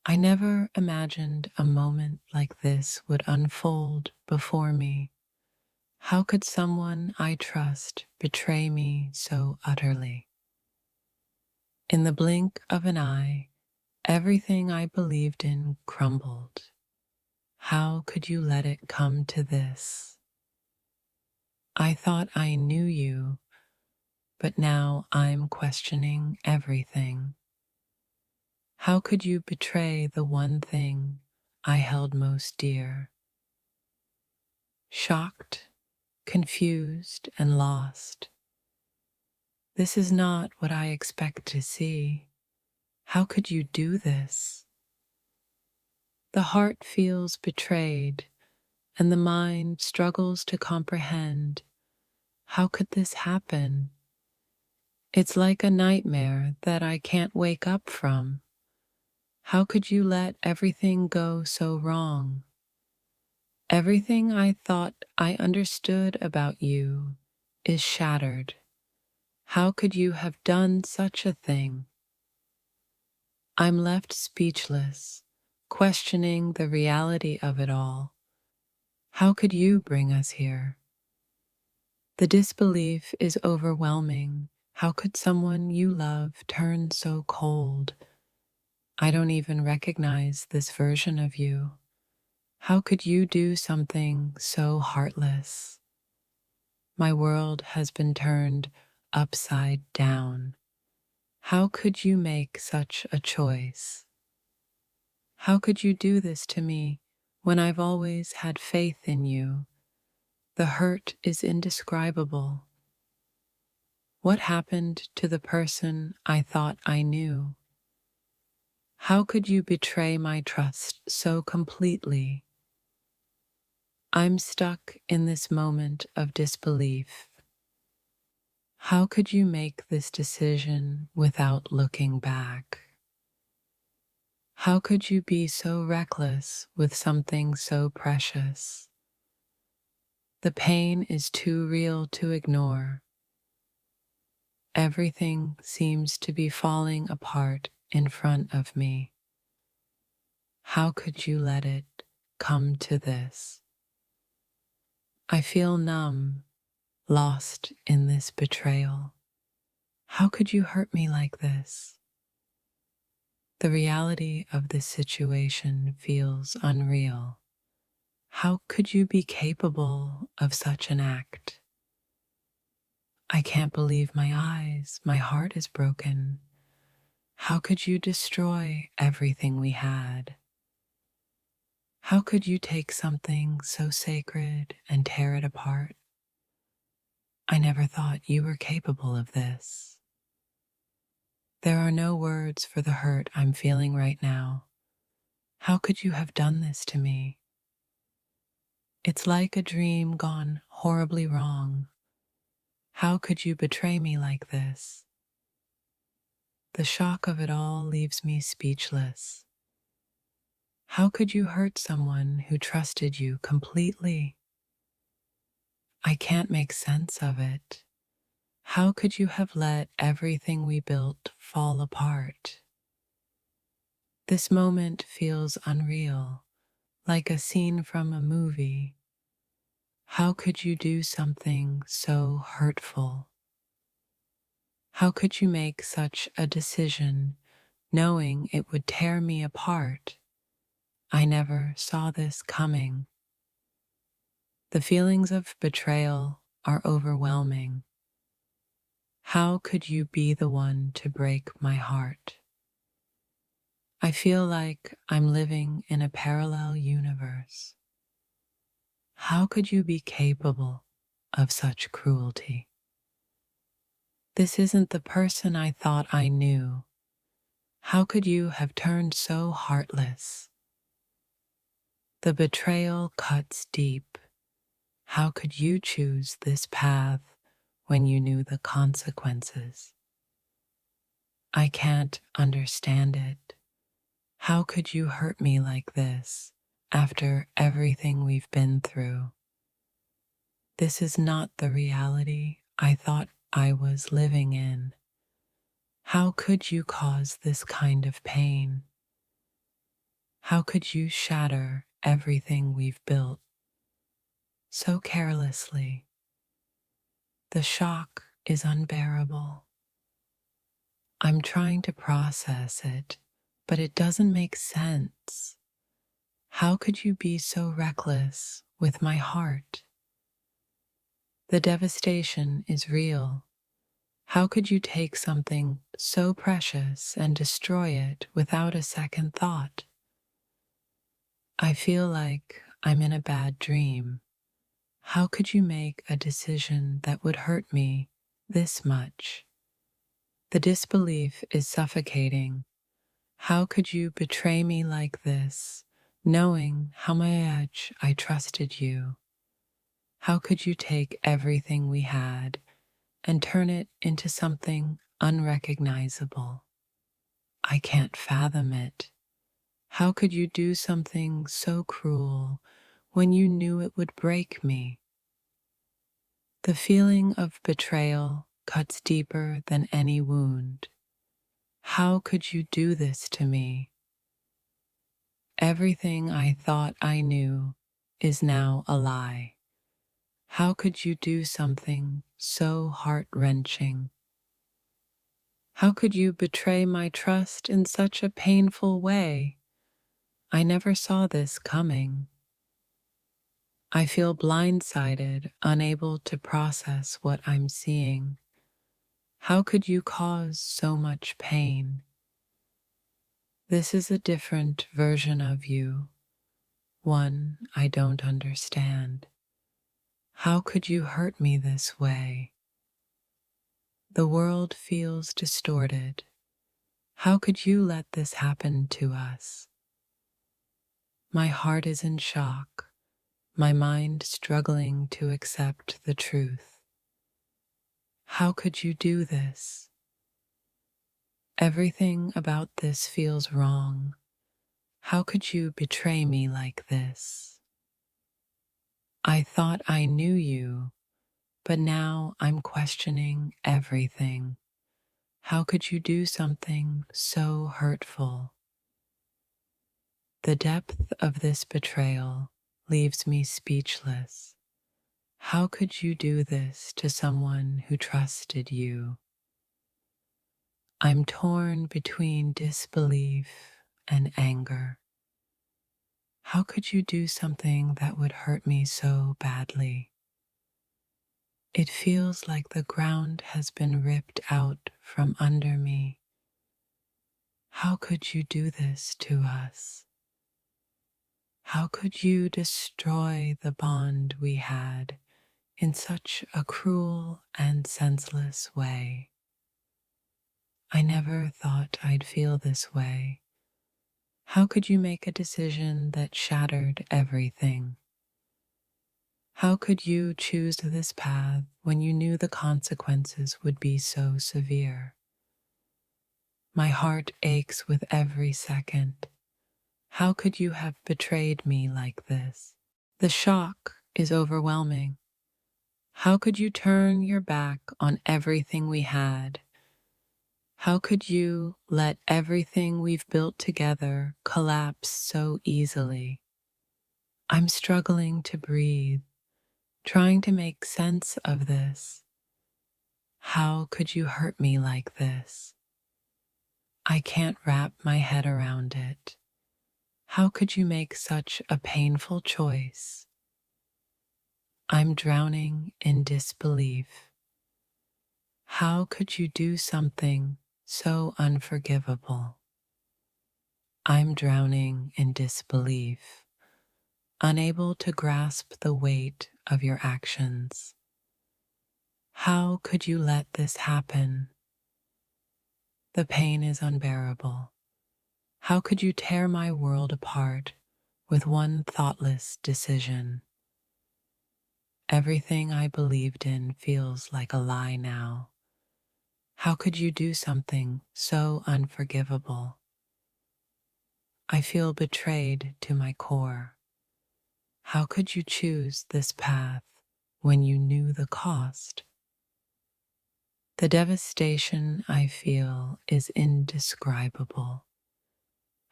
I never imagined a moment like this would unfold before me. How could someone I trust betray me so utterly? In the blink of an eye, everything I believed in crumbled. How could you let it come to this? I thought I knew you, but now I'm questioning everything. How could you betray the one thing I held most dear? Shocked, confused, and lost. This is not what I expect to see. How could you do this? The heart feels betrayed, and the mind struggles to comprehend. How could this happen? It's like a nightmare that I can't wake up from. How could you let everything go so wrong? Everything I thought I understood about you is shattered. How could you have done such a thing? I'm left speechless, questioning the reality of it all. How could you bring us here? The disbelief is overwhelming. How could someone you love turn so cold? I don't even recognize this version of you. How could you do something so heartless? My world has been turned upside down. How could you make such a choice? How could you do this to me when I've always had faith in you? The hurt is indescribable. What happened to the person I thought I knew? How could you betray my trust so completely? I'm stuck in this moment of disbelief. How could you make this decision without looking back? How could you be so reckless with something so precious? The pain is too real to ignore. Everything seems to be falling apart in front of me. How could you let it come to this? I feel numb, lost in this betrayal. How could you hurt me like this? The reality of this situation feels unreal. How could you be capable of such an act? I can't believe my eyes. My heart is broken. How could you destroy everything we had? How could you take something so sacred and tear it apart? I never thought you were capable of this. There are no words for the hurt I'm feeling right now. How could you have done this to me? It's like a dream gone horribly wrong. How could you betray me like this? The shock of it all leaves me speechless. How could you hurt someone who trusted you completely? I can't make sense of it. How could you have let everything we built fall apart? This moment feels unreal, like a scene from a movie. How could you do something so hurtful? How could you make such a decision knowing it would tear me apart? I never saw this coming. The feelings of betrayal are overwhelming. How could you be the one to break my heart? I feel like I'm living in a parallel universe. How could you be capable of such cruelty? This isn't the person I thought I knew. How could you have turned so heartless? The betrayal cuts deep. How could you choose this path when you knew the consequences? I can't understand it. How could you hurt me like this after everything we've been through? This is not the reality I thought I was living in. How could you cause this kind of pain? How could you shatter everything we've built so carelessly? The shock is unbearable. I'm trying to process it, but it doesn't make sense. How could you be so reckless with my heart? The devastation is real. How could you take something so precious and destroy it without a second thought? I feel like I'm in a bad dream. How could you make a decision that would hurt me this much? The disbelief is suffocating. How could you betray me like this, knowing how much I trusted you? How could you take everything we had and turn it into something unrecognizable? I can't fathom it. How could you do something so cruel when you knew it would break me? The feeling of betrayal cuts deeper than any wound. How could you do this to me? Everything I thought I knew is now a lie. How could you do something so heart-wrenching? How could you betray my trust in such a painful way? I never saw this coming. I feel blindsided, unable to process what I'm seeing. How could you cause so much pain? This is a different version of you, one I don't understand. How could you hurt me this way? The world feels distorted. How could you let this happen to us? My heart is in shock, my mind struggling to accept the truth. How could you do this? Everything about this feels wrong. How could you betray me like this? I thought I knew you, but now I'm questioning everything. How could you do something so hurtful? The depth of this betrayal leaves me speechless. How could you do this to someone who trusted you? I'm torn between disbelief and anger. How could you do something that would hurt me so badly? It feels like the ground has been ripped out from under me. How could you do this to us? How could you destroy the bond we had in such a cruel and senseless way? I never thought I'd feel this way. How could you make a decision that shattered everything? How could you choose this path when you knew the consequences would be so severe? My heart aches with every second. How could you have betrayed me like this? The shock is overwhelming. How could you turn your back on everything we had? How could you let everything we've built together collapse so easily? I'm struggling to breathe, trying to make sense of this. How could you hurt me like this? I can't wrap my head around it. How could you make such a painful choice? I'm drowning in disbelief. How could you do something so unforgivable? I'm drowning in disbelief, unable to grasp the weight of your actions. How could you let this happen? The pain is unbearable. How could you tear my world apart with one thoughtless decision? Everything I believed in feels like a lie now. How could you do something so unforgivable? I feel betrayed to my core. How could you choose this path when you knew the cost? The devastation I feel is indescribable.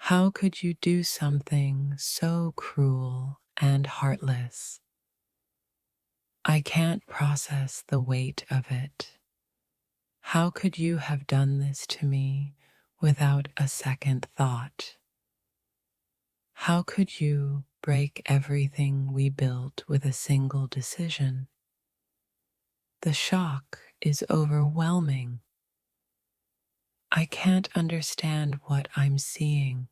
How could you do something so cruel and heartless? I can't process the weight of it. How could you have done this to me without a second thought? How could you break everything we built with a single decision? The shock is overwhelming. I can't understand what I'm seeing.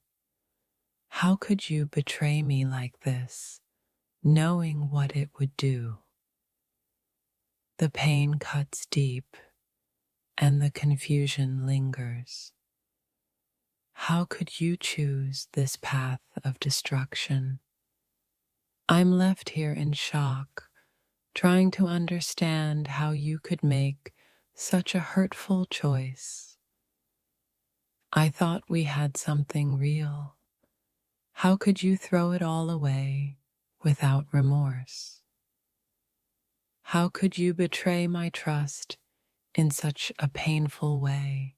How could you betray me like this, knowing what it would do? The pain cuts deep, and the confusion lingers. How could you choose this path of destruction? I'm left here in shock, trying to understand how you could make such a hurtful choice. I thought we had something real. How could you throw it all away without remorse? How could you betray my trust in such a painful way?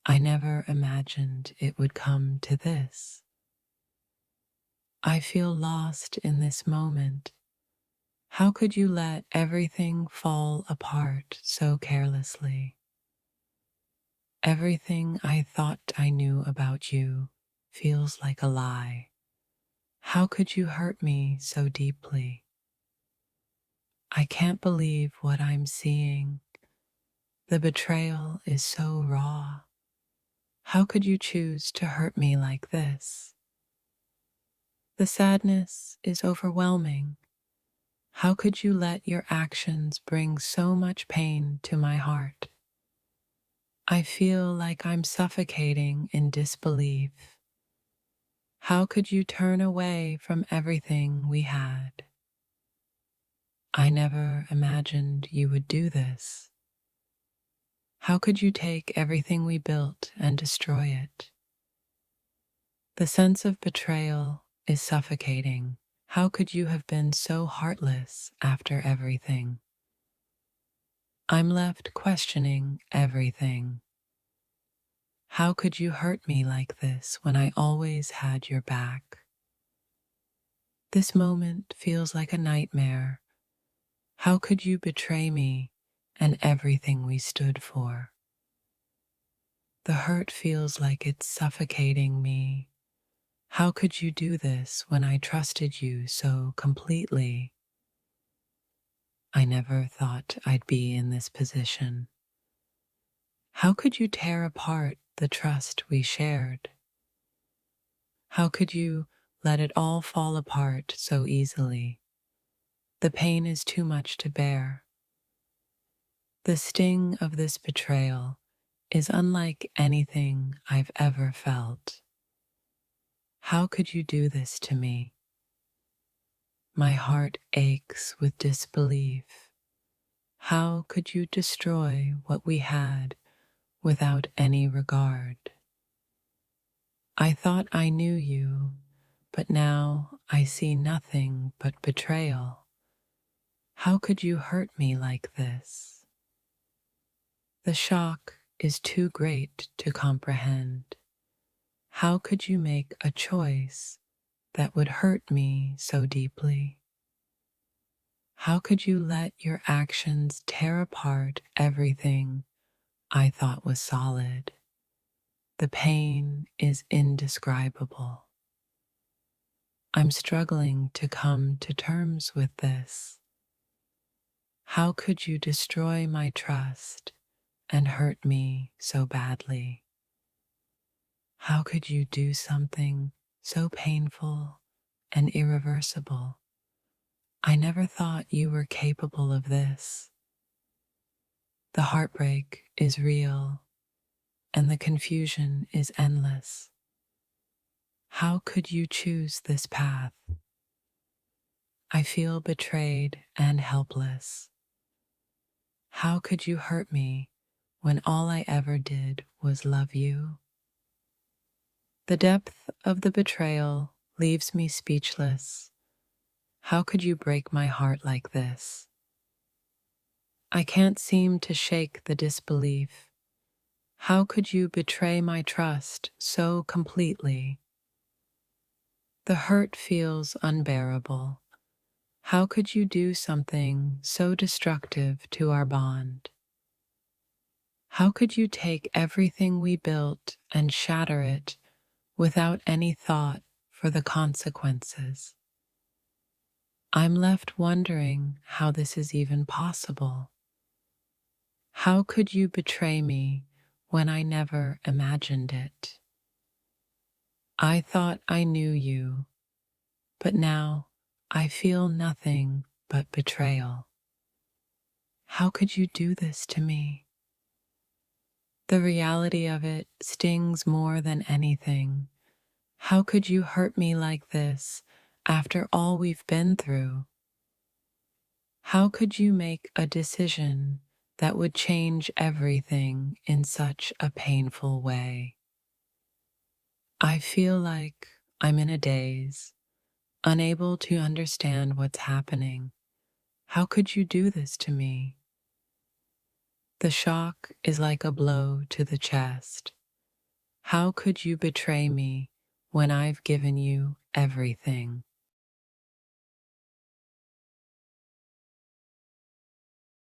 I never imagined it would come to this. I feel lost in this moment. How could you let everything fall apart so carelessly? Everything I thought I knew about you feels like a lie. How could you hurt me so deeply? I can't believe what I'm seeing. The betrayal is so raw. How could you choose to hurt me like this? The sadness is overwhelming. How could you let your actions bring so much pain to my heart? I feel like I'm suffocating in disbelief. How could you turn away from everything we had? I never imagined you would do this. How could you take everything we built and destroy it? The sense of betrayal is suffocating. How could you have been so heartless after everything? I'm left questioning everything. How could you hurt me like this when I always had your back? This moment feels like a nightmare. How could you betray me and everything we stood for? The hurt feels like it's suffocating me. How could you do this when I trusted you so completely? I never thought I'd be in this position. How could you tear apart the trust we shared? How could you let it all fall apart so easily? The pain is too much to bear. The sting of this betrayal is unlike anything I've ever felt. How could you do this to me? My heart aches with disbelief. How could you destroy what we had without any regard? I thought I knew you, but now I see nothing but betrayal. How could you hurt me like this? The shock is too great to comprehend. How could you make a choice that would hurt me so deeply? How could you let your actions tear apart everything I thought was solid? The pain is indescribable. I'm struggling to come to terms with this. How could you destroy my trust and hurt me so badly? How could you do something so painful and irreversible? I never thought you were capable of this. The heartbreak is real, and the confusion is endless. How could you choose this path? I feel betrayed and helpless. How could you hurt me when all I ever did was love you? The depth of the betrayal leaves me speechless. How could you break my heart like this? I can't seem to shake the disbelief. How could you betray my trust so completely? The hurt feels unbearable. How could you do something so destructive to our bond? How could you take everything we built and shatter it without any thought for the consequences? I'm left wondering how this is even possible. How could you betray me when I never imagined it? I thought I knew you, but now I feel nothing but betrayal. How could you do this to me? The reality of it stings more than anything. How could you hurt me like this after all we've been through? How could you make a decision that would change everything in such a painful way? I feel like I'm in a daze, unable to understand what's happening. How could you do this to me? The shock is like a blow to the chest. How could you betray me when I've given you everything?